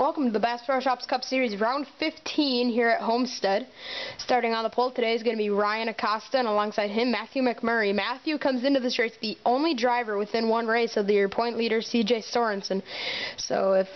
Welcome to the Bass Pro Shops Cup Series, round 15 here at Homestead. Starting on the pole today is going to be Ryan Acosta, and alongside him, Matthew McMurray. Matthew comes into this race the only driver within one race of your point leader, CJ Sorensen. So if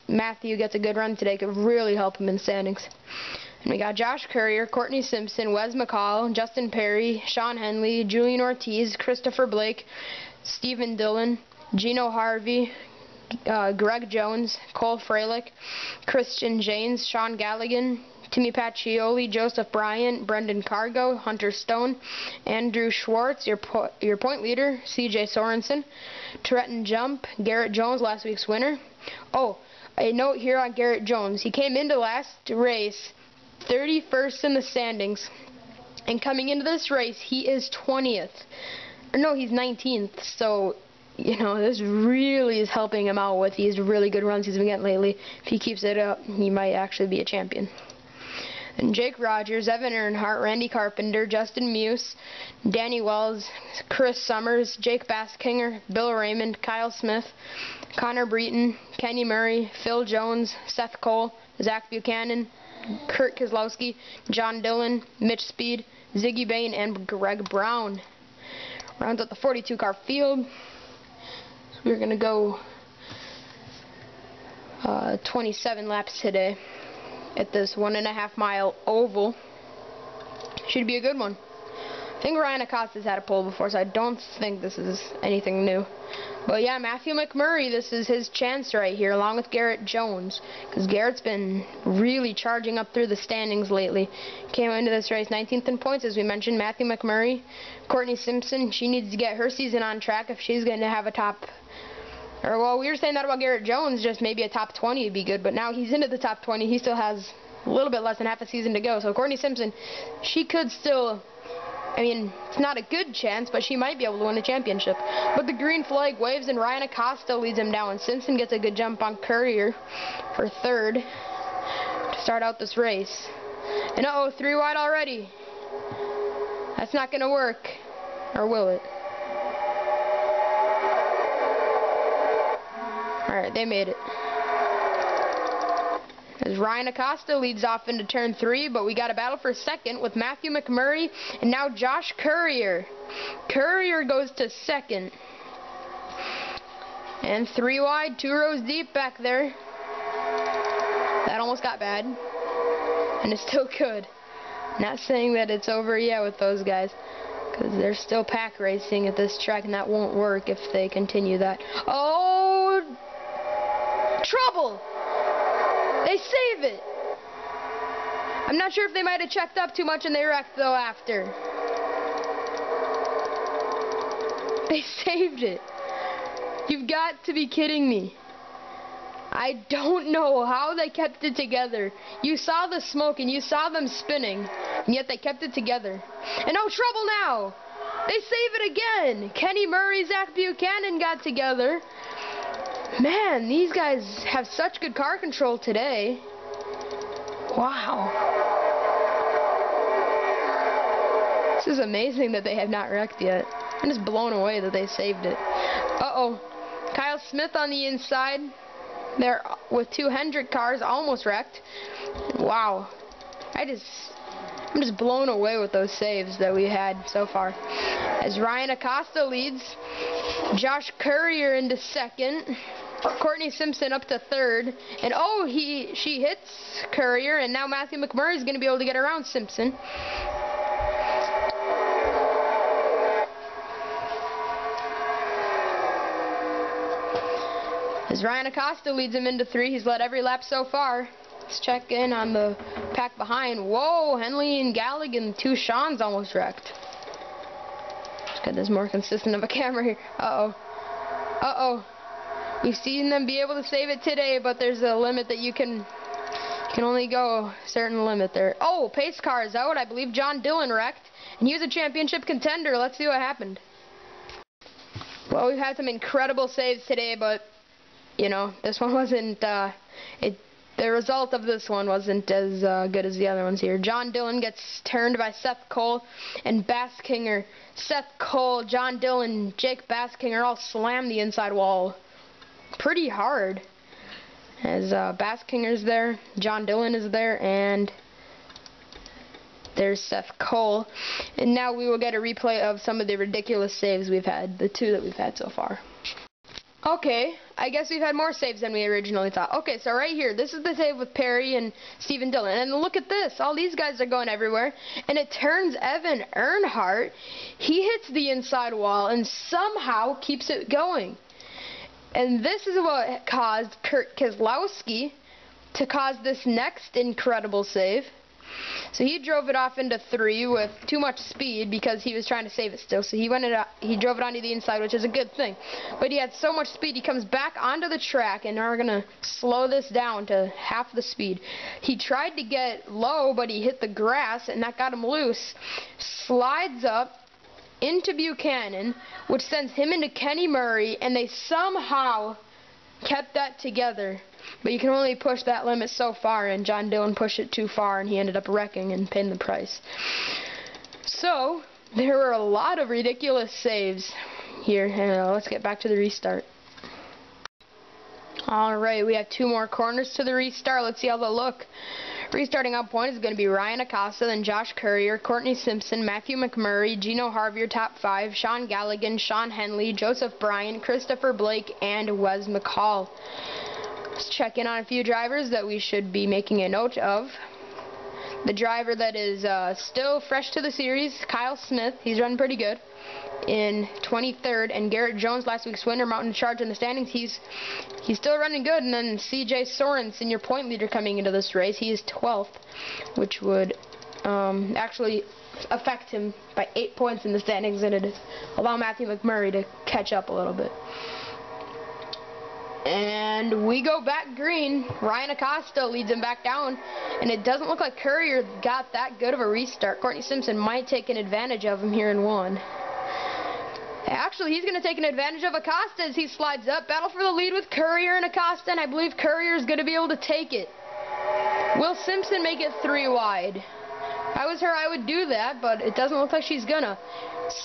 Matthew gets a good run today, it could really help him in standings. And we got Josh Courier, Courtney Simpson, Wes McCall, Justin Perry, Sean Henley, Julian Ortiz, Christopher Blake, Stephen Dillon, Gino Harvey, Greg Jones, Cole Freilich, Christian Janes, Sean Galligan, Timmy Pacioli, Joseph Bryant, Brendan Cargo, Hunter Stone, Andrew Schwartz, your point leader, CJ Sorensen, Trenton Jump, Garrett Jones, last week's winner. Oh, a note here on Garrett Jones. He came into last race 31st in the standings, and coming into this race, he is 20th. Or no, he's 19th, so you know, this really is helping him out with these really good runs he's been getting lately. If he keeps it up, he might actually be a champion. And Jake Rogers, Evan Earnhardt, Randy Carpenter, Justin Muse, Danny Wells, Chris Summers, Jake Baskinger, Bill Raymond, Kyle Smith, Connor Breton, Kenny Murray, Phil Jones, Seth Cole, Zach Buchanan, Kurt Kozlowski, John Dillon, Mitch Speed, Ziggy Bain, and Greg Brown. Rounds out the 42 car field. We're going to go 27 laps today at this 1.5 mile oval. Should be a good one. I think Ryan Acosta's had a pole before, so I don't think this is anything new. But yeah, Matthew McMurray, this is his chance right here, along with Garrett Jones, because Garrett's been really charging up through the standings lately. Came into this race 19th in points, as we mentioned. Matthew McMurray, Courtney Simpson, she needs to get her season on track if she's going to have a top, or well, we were saying that about Garrett Jones, just maybe a top 20 would be good, but now he's into the top 20. He still has a little bit less than half a season to go. So Courtney Simpson, she could still, I mean, it's not a good chance, but she might be able to win a championship. But the green flag waves, and Ryan Acosta leads him down. Simpson gets a good jump on Courier for third to start out this race. And uh-oh, 3 wide already. That's not going to work. Or will it? Alright, they made it. As Ryan Acosta leads off into turn 3, but we got a battle for second with Matthew McMurray and now Josh Courier. Courier goes to second. And 3 wide, 2 rows deep back there. That almost got bad. And it's still good. Not saying that it's over yet with those guys, because they're still pack racing at this track, and that won't work if they continue that. Oh! Trouble! They save it! I'm not sure if they might have checked up too much and they wrecked though after. They saved it. You've got to be kidding me. I don't know how they kept it together. You saw the smoke and you saw them spinning, and yet they kept it together. And no trouble now! They save it again! Kenny Murray, Zach Buchanan got together. Man, these guys have such good car control today. Wow. This is amazing that they have not wrecked yet. I'm just blown away that they saved it. Uh-oh. Kyle Smith on the inside. They're with 2 Hendrick cars, almost wrecked. Wow. I'm just blown away with those saves that we had so far. As Ryan Acosta leads, Josh Courier into second, Courtney Simpson up to third, and oh, she hits Courier, and now Matthew McMurray is going to be able to get around Simpson. As Ryan Acosta leads him into 3, he's led every lap so far. Let's check in on the pack behind. Whoa, Henley and Galligan, 2 Sean's almost wrecked. Let's get this more consistent of a camera here. Uh-oh. Uh-oh. We've seen them be able to save it today, but there's a limit that you can only go a certain limit there. Oh, pace car is out. I believe John Dillon wrecked, and he was a championship contender. Let's see what happened. Well, we've had some incredible saves today, but you know, this one wasn't, the result of this one wasn't as good as the other ones here. John Dillon gets turned by Seth Cole and Baskinger. Seth Cole, John Dillon, Jake Baskinger all slam the inside wall pretty hard. As Baskinger's there, John Dillon is there, and there's Seth Cole. And now we will get a replay of some of the ridiculous saves we've had, the 2 that we've had so far. Okay, I guess we've had more saves than we originally thought. Okay, so right here, this is the save with Perry and Steven Dillon. And look at this. All these guys are going everywhere. And it turns Evan Earnhardt. He hits the inside wall and somehow keeps it going. And this is what caused Kurt Keselowski to cause this next incredible save. So he drove it off into 3 with too much speed because he was trying to save it still. So he drove it onto the inside, which is a good thing. But he had so much speed, he comes back onto the track, and now we're going to slow this down to half the speed. He tried to get low, but he hit the grass, and that got him loose. Slides up into Buchanan, which sends him into Kenny Murray, and they somehow kept that together. But you can only push that limit so far, and John Dillon pushed it too far, and he ended up wrecking and paying the price. So, there were a lot of ridiculous saves here, and let's get back to the restart. Alright, we have 2 more corners to the restart. Let's see how they look. Restarting on point is going to be Ryan Acosta, then Josh Courier, Courtney Simpson, Matthew McMurray, Gino Harvey, top 5, Sean Galligan, Sean Henley, Joseph Bryant, Christopher Blake, and Wes McCall. Let's check in on a few drivers that we should be making a note of. The driver that is still fresh to the series, Kyle Smith. He's running pretty good in 23rd. And Garrett Jones, last week's winner, mountain charge in the standings. He's still running good. And then CJ Sorensen, your point leader coming into this race. He is 12th, which would actually affect him by 8 points in the standings, and it allow Matthew McMurray to catch up a little bit. And we go back green. Ryan Acosta leads him back down. And it doesn't look like Courier got that good of a restart. Courtney Simpson might take an advantage of him here in 1. Actually, he's going to take an advantage of Acosta as he slides up. Battle for the lead with Courier and Acosta, and I believe Courier is going to be able to take it. Will Simpson make it 3 wide? If I was her, I would do that, but it doesn't look like she's gonna.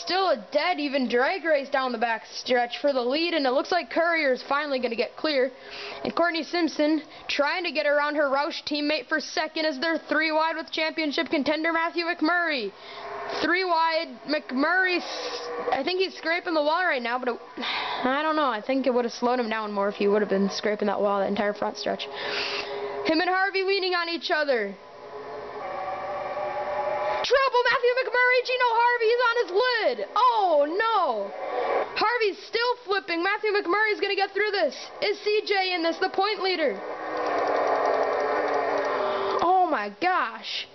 Still a dead even drag race down the back stretch for the lead, and it looks like Courier is finally going to get clear. And Courtney Simpson trying to get around her Roush teammate for second as they're 3 wide with championship contender Matthew McMurray. 3 wide, McMurray, I think he's scraping the wall right now, but I don't know. I think it would have slowed him down more if he would have been scraping that wall that entire front stretch. Him and Harvey leaning on each other. Trouble, Matthew McMurray, Gino Harvey is on his lid. Oh, no. Harvey's still flipping. Matthew McMurray's going to get through this. Is CJ in this, the point leader? Oh, my gosh.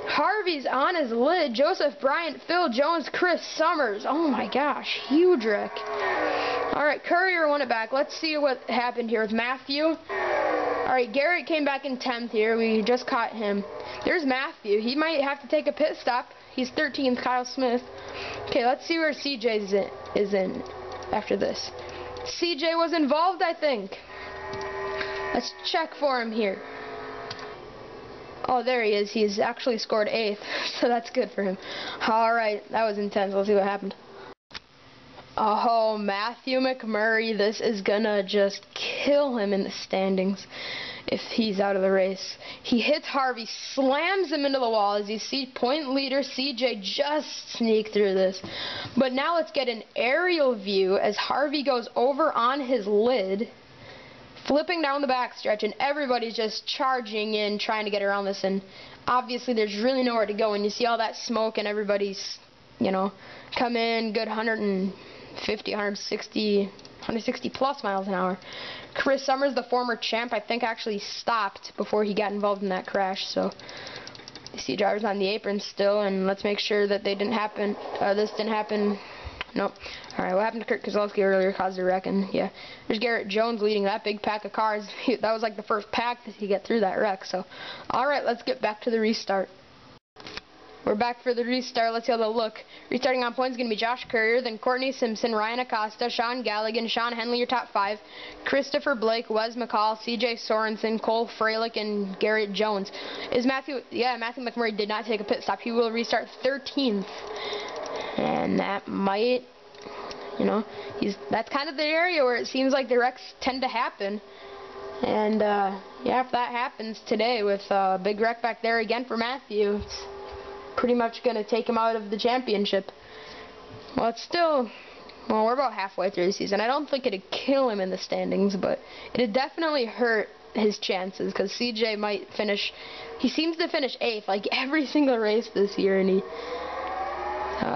Harvey's on his lid. Joseph Bryant, Phil Jones, Chris Summers. Oh, my gosh. Huge wreck. All right, Courier won it back. Let's see what happened here with Matthew. All right, Garrett came back in 10th here. We just caught him. There's Matthew. He might have to take a pit stop. He's 13th, Kyle Smith. Okay, let's see where CJ is in after this. CJ was involved, I think. Let's check for him here. Oh, there he is. He's actually scored 8th, so that's good for him. All right, that was intense. Let's see what happened. Oh, Matthew McMurray, this is gonna just kill him in the standings if he's out of the race. He hits Harvey, slams him into the wall. As you see, point leader CJ just sneak through this. But now let's get an aerial view as Harvey goes over on his lid, flipping down the backstretch, and everybody's just charging in, trying to get around this. And obviously there's really nowhere to go. And you see all that smoke, and everybody's, you know, come in good 150, 160 plus miles an hour. Chris Summers, the former champ, I think actually stopped before he got involved in that crash. So you see drivers on the apron still, and let's make sure that this didn't happen. Nope. All right, what happened to Kurt Keselowski earlier caused a wreck, and yeah, there's Garrett Jones leading that big pack of cars. That was like the first pack that he get through that wreck. So, all right, let's get back to the restart. We're back for the restart. Let's see how they'll look. Restarting on points is going to be Josh Courier, then Courtney Simpson, Ryan Acosta, Sean Galligan, Sean Henley, your top 5, Christopher Blake, Wes McCall, CJ Sorensen, Cole Freilich, and Garrett Jones. Matthew McMurray did not take a pit stop. He will restart 13th. And that might, you know, that's kind of the area where it seems like the wrecks tend to happen. And yeah, if that happens today with big wreck back there again for Matthew, it's pretty much going to take him out of the championship. Well, it's still, well, we're about halfway through the season. I don't think it'd kill him in the standings, but it'd definitely hurt his chances, because CJ might finish, he seems to finish 8th like every single race this year, and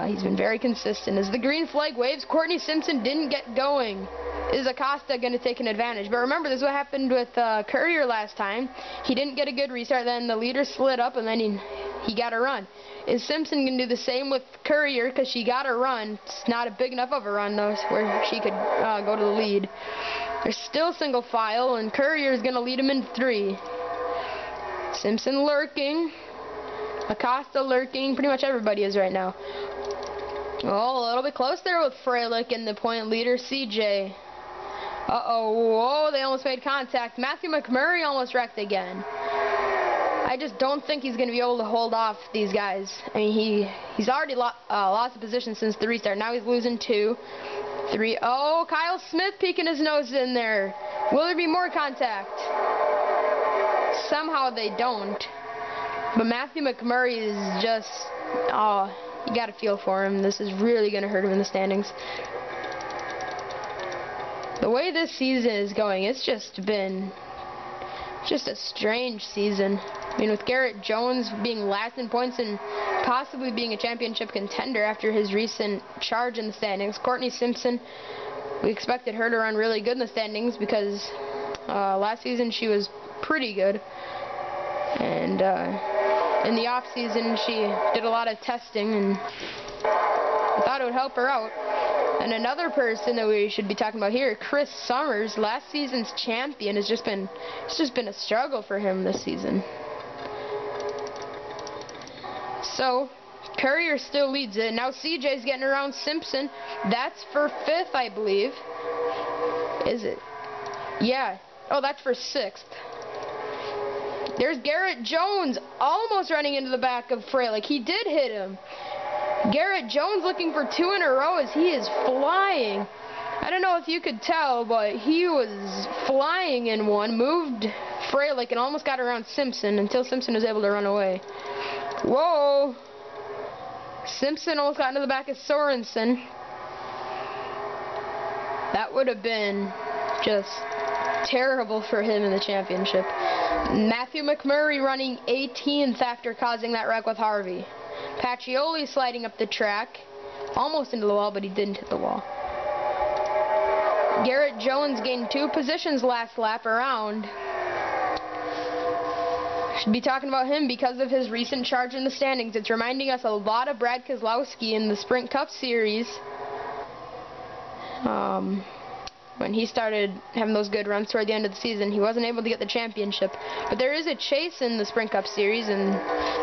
he's been very consistent. As the green flag waves, Courtney Simpson didn't get going. Is Acosta going to take an advantage? But remember, this is what happened with Courier last time. He didn't get a good restart, then the leader slid up, and then he got a run. Is Simpson going to do the same with Courier, because she got a run? It's not a big enough of a run, though, where she could go to the lead. There's still single file, and Courier is going to lead him in 3. Simpson lurking. Acosta lurking. Pretty much everybody is right now. Oh, a little bit close there with Freilich and the point leader, CJ. Uh-oh. Whoa, they almost made contact. Matthew McMurray almost wrecked again. I just don't think he's going to be able to hold off these guys. I mean, he's already lost the position since the restart. Now he's losing 2, 3. Oh, Kyle Smith peeking his nose in there. Will there be more contact? Somehow they don't. But Matthew McMurray is just, oh, you got to feel for him. This is really going to hurt him in the standings. The way this season is going, it's just been a strange season. I mean, with Garrett Jones being last in points and possibly being a championship contender after his recent charge in the standings. Courtney Simpson, we expected her to run really good in the standings because last season she was pretty good. And in the off season she did a lot of testing, and I thought it would help her out. And another person that we should be talking about here, Chris Summers, last season's champion, it's just been a struggle for him this season. So Courier still leads it. Now CJ's getting around Simpson. That's for 5th, I believe. Is it? Yeah. Oh, that's for 6th. There's Garrett Jones almost running into the back of Freilich. He did hit him. Garrett Jones looking for 2 in a row as he is flying. I don't know if you could tell, but he was flying in one, moved Freilich and almost got around Simpson until Simpson was able to run away. Whoa! Simpson almost got into the back of Sorensen. That would have been just terrible for him in the championship. Matthew McMurray running 18th after causing that wreck with Harvey. Pacioli sliding up the track, almost into the wall, but he didn't hit the wall. Garrett Jones gained 2 positions last lap around. Should be talking about him because of his recent charge in the standings. It's reminding us a lot of Brad Keselowski in the Sprint Cup Series. When he started having those good runs toward the end of the season, he wasn't able to get the championship. But there is a chase in the Sprint Cup Series, and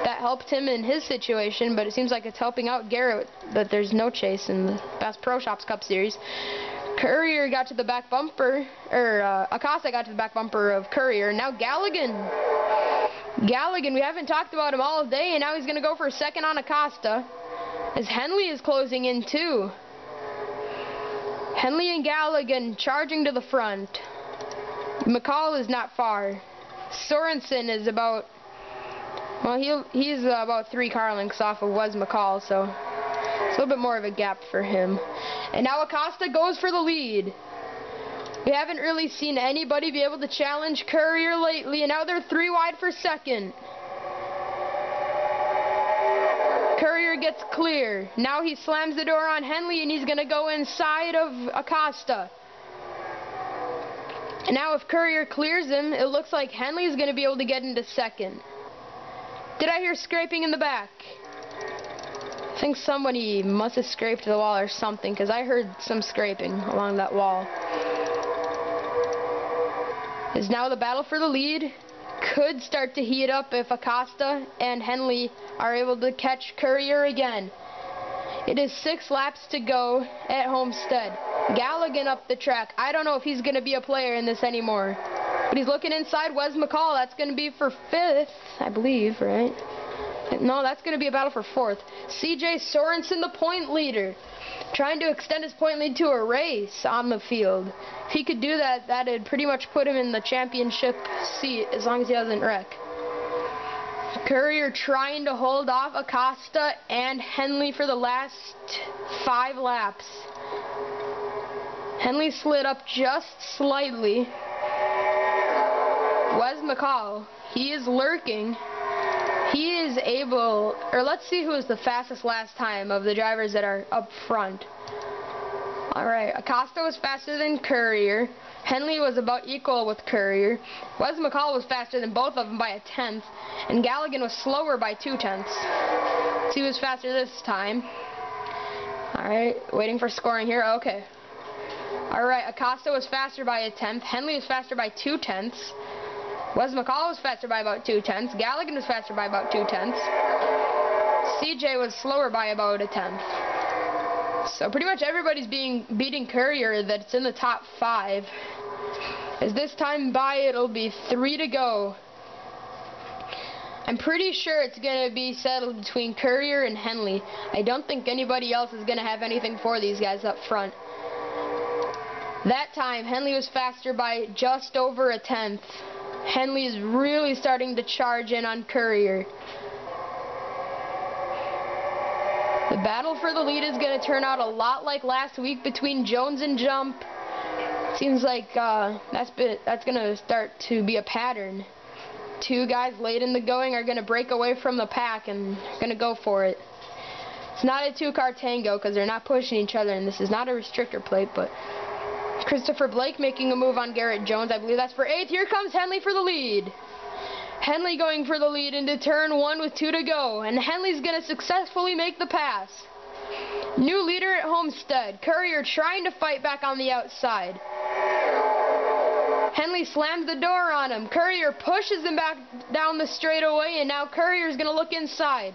that helped him in his situation, but it seems like it's helping out Garrett that there's no chase in the Bass Pro Shops Cup Series. Courier got to the back bumper, or Acosta got to the back bumper of Courier. Now Galligan, we haven't talked about him all day, and now he's going to go for 2nd on Acosta, as Henley is closing in too. Henley and Galligan charging to the front. McCall is not far. Sorensen is about, well, he's about 3 car lengths off of Wes McCall, so it's a little bit more of a gap for him. And now Acosta goes for the lead. We haven't really seen anybody be able to challenge Courier lately, and now they're 3 wide for 2nd. Courier gets clear. Now he slams the door on Henley, and he's going to go inside of Acosta. And now if Courier clears him, it looks like Henley is going to be able to get into 2nd. Did I hear scraping in the back? I think somebody must have scraped the wall or something, because I heard some scraping along that wall. Is now the battle for the lead. Could start to heat up if Acosta and Henley are able to catch Courier again. It is 6 laps to go at Homestead. Galligan up the track. I don't know if he's going to be a player in this anymore. But he's looking inside. Wes McCall, that's going to be for 5th, I believe, right? No, that's going to be a battle for 4th. CJ Sorensen, the point leader, trying to extend his point lead to a race on the field. If he could do that, that'd pretty much put him in the championship seat as long as he doesn't wreck. Courier trying to hold off Acosta and Henley for the last 5 laps. Henley slid up just slightly. Wes McCall, he is lurking. He is able, or let's see who is the fastest last time of the drivers that are up front. Alright, Acosta was faster than Courier. Henley was about equal with Courier. Wes McCall was faster than both of them by a 1/10. And Galligan was slower by 2/10. So he was faster this time. Alright, waiting for scoring here. Okay. Alright, Acosta was faster by a 1/10. Henley was faster by 2/10. Wes McCall was faster by about 2/10. Galligan was faster by about 2/10. CJ was slower by about a 1/10. So pretty much everybody's beating Courier that's in the top 5. As this time by, it'll be 3 to go. I'm pretty sure it's going to be settled between Courier and Henley. I don't think anybody else is going to have anything for these guys up front. That time, Henley was faster by just over a 1/10. Henley is really starting to charge in on Courier. The battle for the lead is going to turn out a lot like last week between Jones and Jump. Seems like that's going to start to be a pattern. 2 guys late in the going are going to break away from the pack and going to go for it. It's not a 2-car tango because they're not pushing each other, and this is not a restrictor plate, but Christopher Blake making a move on Garrett Jones. I believe that's for 8th. Here comes Henley for the lead. Henley going for the lead into turn 1 with 2 to go, and Henley's going to successfully make the pass. New leader at Homestead. Courier trying to fight back on the outside. Henley slams the door on him. Courier pushes him back down the straightaway, and now Courier's going to look inside.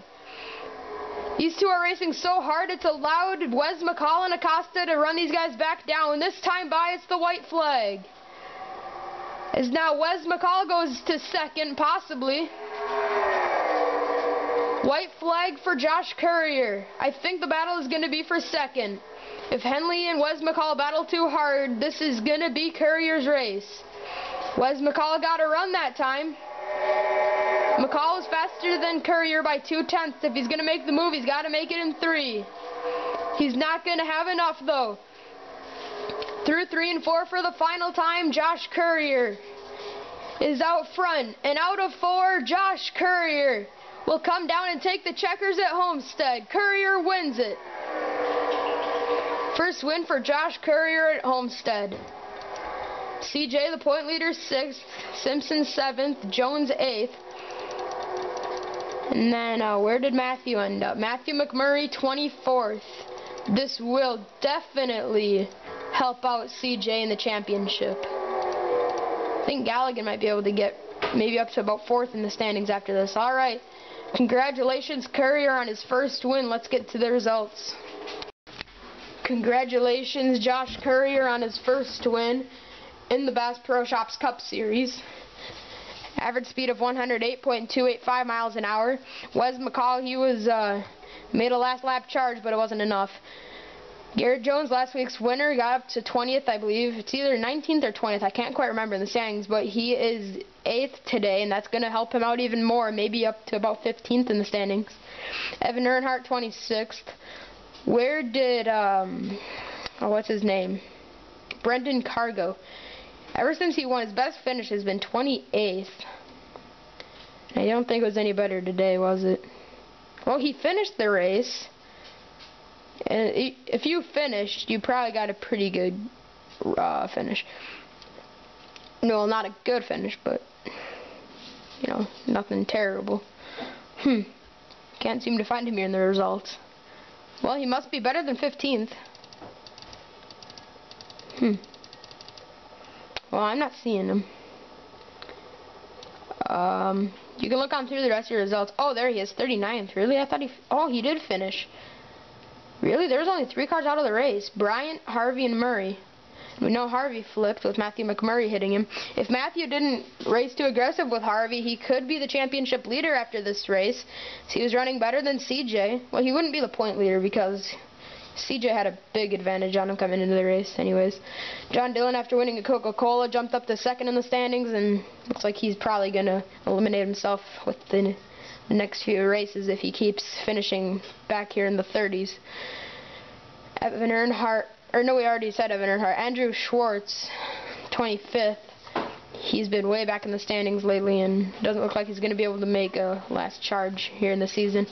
These two are racing so hard it's allowed Wes McCall and Acosta to run these guys back down. This time by, it's the white flag. As now Wes McCall goes to 2nd, possibly. White flag for Josh Courier. I think the battle is going to be for 2nd. If Henley and Wes McCall battle too hard, this is going to be Courier's race. Wes McCall got a run that time. McCall is faster than Courier by 2/10. If he's going to make the move, he's got to make it in 3. He's not going to have enough, though. Through 3 and 4 for the final time, Josh Courier is out front. And out of 4, Josh Courier will come down and take the checkers at Homestead. Courier wins it. First win for Josh Courier at Homestead. CJ, the point leader, 6th. Simpson, 7th. Jones, 8th. And then, where did Matthew end up? Matthew McMurray, 24th. This will definitely help out CJ in the championship. I think Galligan might be able to get maybe up to about 4th in the standings after this. Alright, congratulations Courier on his first win. Let's get to the results. Congratulations Josh Courier on his first win in the Bass Pro Shops Cup Series. Average speed of 108.285 miles an hour. Wes McCall, he was made a last lap charge, but it wasn't enough. Garrett Jones, last week's winner, got up to 20th, I believe. It's either 19th or 20th. I can't quite remember in the standings, but he is 8th today, and that's going to help him out even more, maybe up to about 15th in the standings. Evan Earnhardt, 26th. Where did, what's his name? Brendan Cargo. Ever since he won, his best finish has been 28th. I don't think it was any better today, was it? Well, he finished the race. And if you finished, you probably got a pretty good finish. No, not a good finish, but, you know, nothing terrible. Can't seem to find him here in the results. Well, he must be better than 15th. Well, I'm not seeing him. You can look on through the rest of your results. Oh, there he is, 39th. Really? I thought he did finish. Really? There's only 3 cars out of the race. Bryant, Harvey, and Murray. We know Harvey flipped with Matthew McMurray hitting him. If Matthew didn't race too aggressive with Harvey, he could be the championship leader after this race. So he was running better than CJ. Well, he wouldn't be the point leader because CJ had a big advantage on him coming into the race anyways. John Dillon, after winning a Coca-Cola, jumped up to second in the standings, and looks like he's probably going to eliminate himself within the next few races if he keeps finishing back here in the 30s. Evan Earnhardt, or no, we already said Evan Earnhardt. Andrew Schwartz, 25th. He's been way back in the standings lately and doesn't look like he's going to be able to make a last charge here in the season.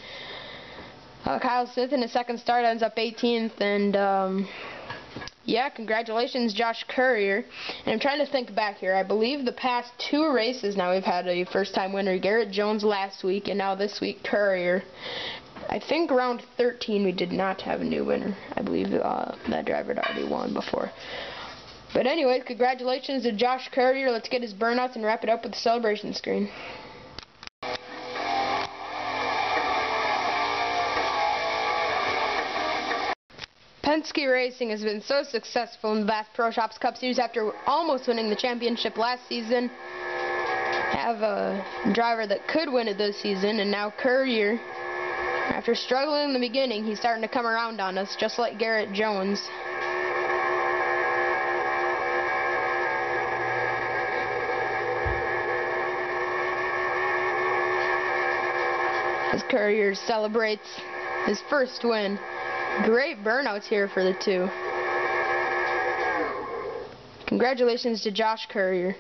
Kyle Smith in his second start ends up 18th, and yeah, congratulations, Josh Courier. And I'm trying to think back here. I believe the past 2 races now we've had a first-time winner. Garrett Jones last week, and now this week Courier. I think round 13 we did not have a new winner. I believe that driver had already won before. But anyways, congratulations to Josh Courier. Let's get his burnouts and wrap it up with the celebration screen. Penske Racing has been so successful in the Bass Pro Shops Cup Series after almost winning the championship last season. Have a driver that could win it this season, and now Courier, after struggling in the beginning, he's starting to come around on us, just like Garrett Jones. As Courier celebrates his first win. Great burnouts here for the two. Congratulations to Josh Courier.